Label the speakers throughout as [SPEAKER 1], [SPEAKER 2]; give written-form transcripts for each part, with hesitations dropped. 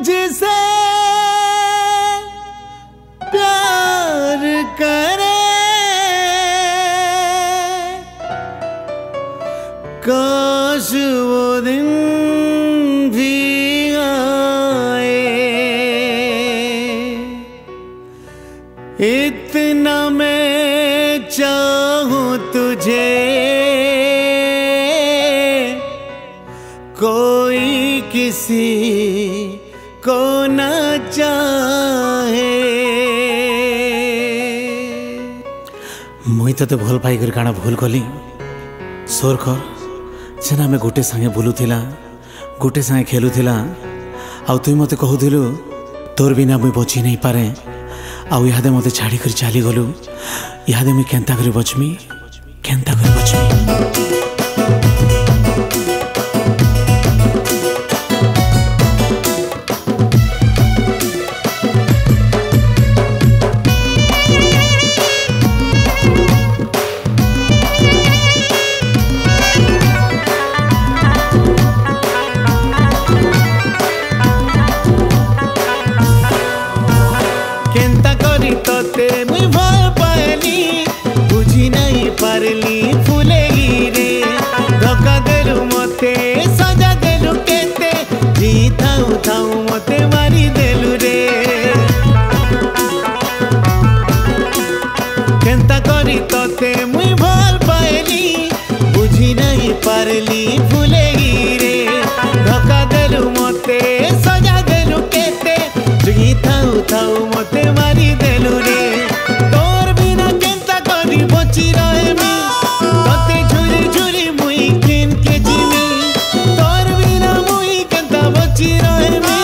[SPEAKER 1] तुझसे प्यार करे काश वो दिन भी आए। इतना मैं चाहूं तुझे कोई किसी को न चाहे। मुई तो भल पाइकर काना भूल कली सोर कर सेना में गोटे संगे बुलूला गोटे संगे खेलुला आउ तुई मते कहूलु तोर बिना मुई बची नहीं पारे आउ इहादे मते छाड़ी कर चली गलु इहादे मुई केंता कर बचमी केंता कर बचमी। केंता करी तोते मुई भल पाएली बुझी नहीं पारली फुलेगी रे धोखा देलु मते सजा देलु केते जी थाऊ थाऊ मते मारी देलु रे। केंता करी तोते मुई भल पाएली बुझी नहीं पारली फुलेगी रे धोखा देलु मते सजा देलु केते जी थाऊ थाऊ मते मारी देलु रे। तोर बिना केंता करी बची रहेमी तते झुरी झुरी मुई किन के जीमी। तोर बिना मुई केंता बची रहेमी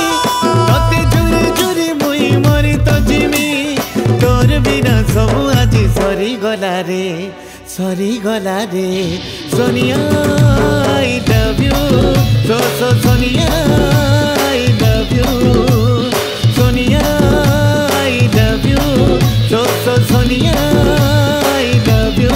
[SPEAKER 1] तते झुरी झुरी मुई मरी तो जीमी। तोर बिना सब आज सरी गला रे Sonia I love you so Sonia I love you Sonia I love you so Sonia I love you।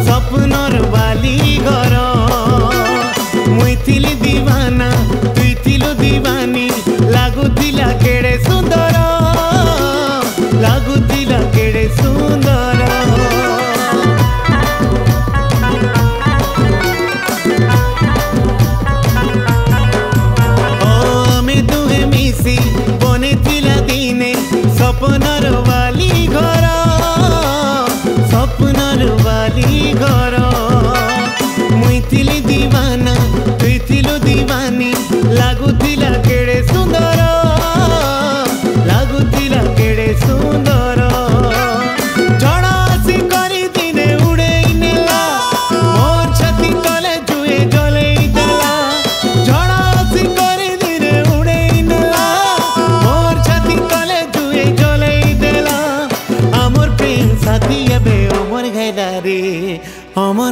[SPEAKER 1] सपनर बाली घर मुई थिली दीवाना तुई थिलु दीवानी लागुथिला केड़े सुंदर लागुथिला केड़े सुंदर। आमे दुहे मिसी बने थिला दिने सपनर बाली घर सपनर बाली घर मुई थिली दीवाना तुई थिलु दीवानी लागुथिला केड़े सुंदर लागुथिला केड़े सुंदर। झड़ा आसी करी दिने उड़ेई नेला मोर छाती तले जुए जलेई देला। झड़ा आसी करी दिने उड़ेई नेला मोर छाती तले जुए जलेई देला। आमोर प्रेम साथी एबे अमर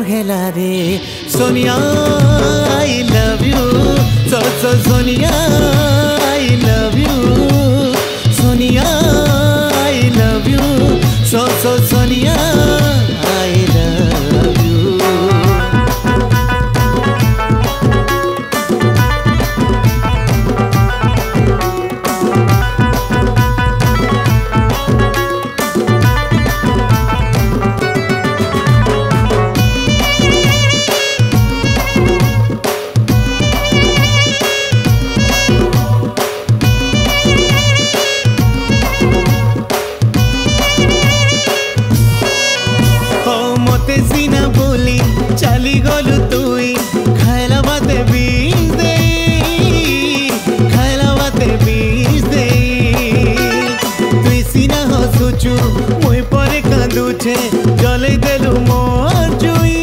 [SPEAKER 1] घेला रे Sonia I love you so Sonia I love you Sonia I love you so Sonia I love you. चली गलु तुई खाइला बाते बीज दे खाइला बाते बीज दे तुई सीना हसुचु मुई परे कांदुछे जले देलु मोर जुई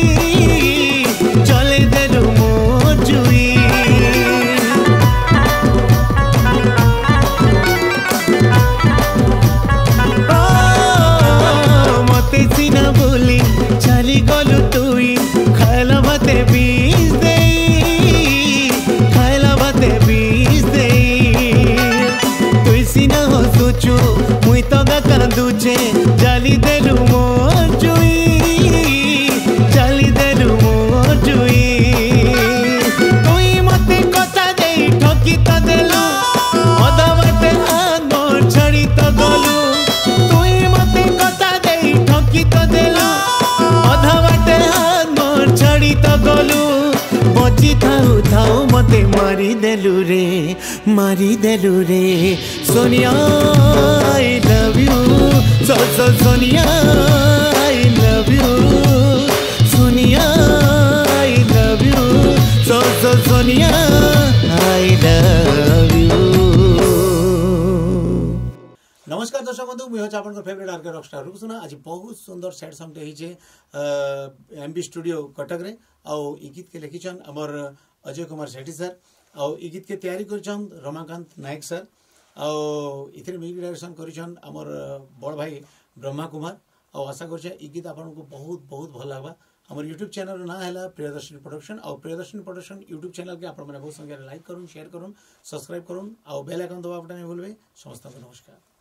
[SPEAKER 1] मुई तो कांदुचे जाली देलु मोर जुई जाली देलु मोर जुई तुई मते कथा देई ठकी तो देलु अधा बाटे हाथ मोर छड़ी तो गलु तुई मते कथा देई ठकी तो देलु अधा बाटे हाथ मोर छड़ी तो गलु बची थाऊ थाऊ मते मारी देलु रे Sonia I love you so Sonia I love you Sonia I love you so Sonia I love you.
[SPEAKER 2] नमस्कार दर्शक बंधु मुझे हूँ आपन फेवरेट आरके रॉकस्टार रुकसुना आज बहुत सुंदर सेट सॉन्ग होइछे एमबी स्टूडियो कटक रे आउ ई गीत के लिखिछन हमर अजय कुमार सेठी सर आउ ई गीत के तैयारी करिछन रमाकांत नायक सर आउ इथरे म्यूजिक डायरेक्शन करिछन हमर बड़ भाई ब्रह्मा कुमार आउ आशा करछे ई गीत आपन को बहुत बहुत भल लागबा। हमर यूट्यूब चैनल ना हैला प्रियदर्शनी प्रोडक्शन आउ प्रियदर्शनी प्रोडक्शन यूट्यूब चैनल के आपन माने बहुत संख्या लाइक करूँ शेयर करूँ सब्सक्राइब करूँ आउ बेल आइकन दबा बटन नहीं भूलबे। समस्त को नमस्कार।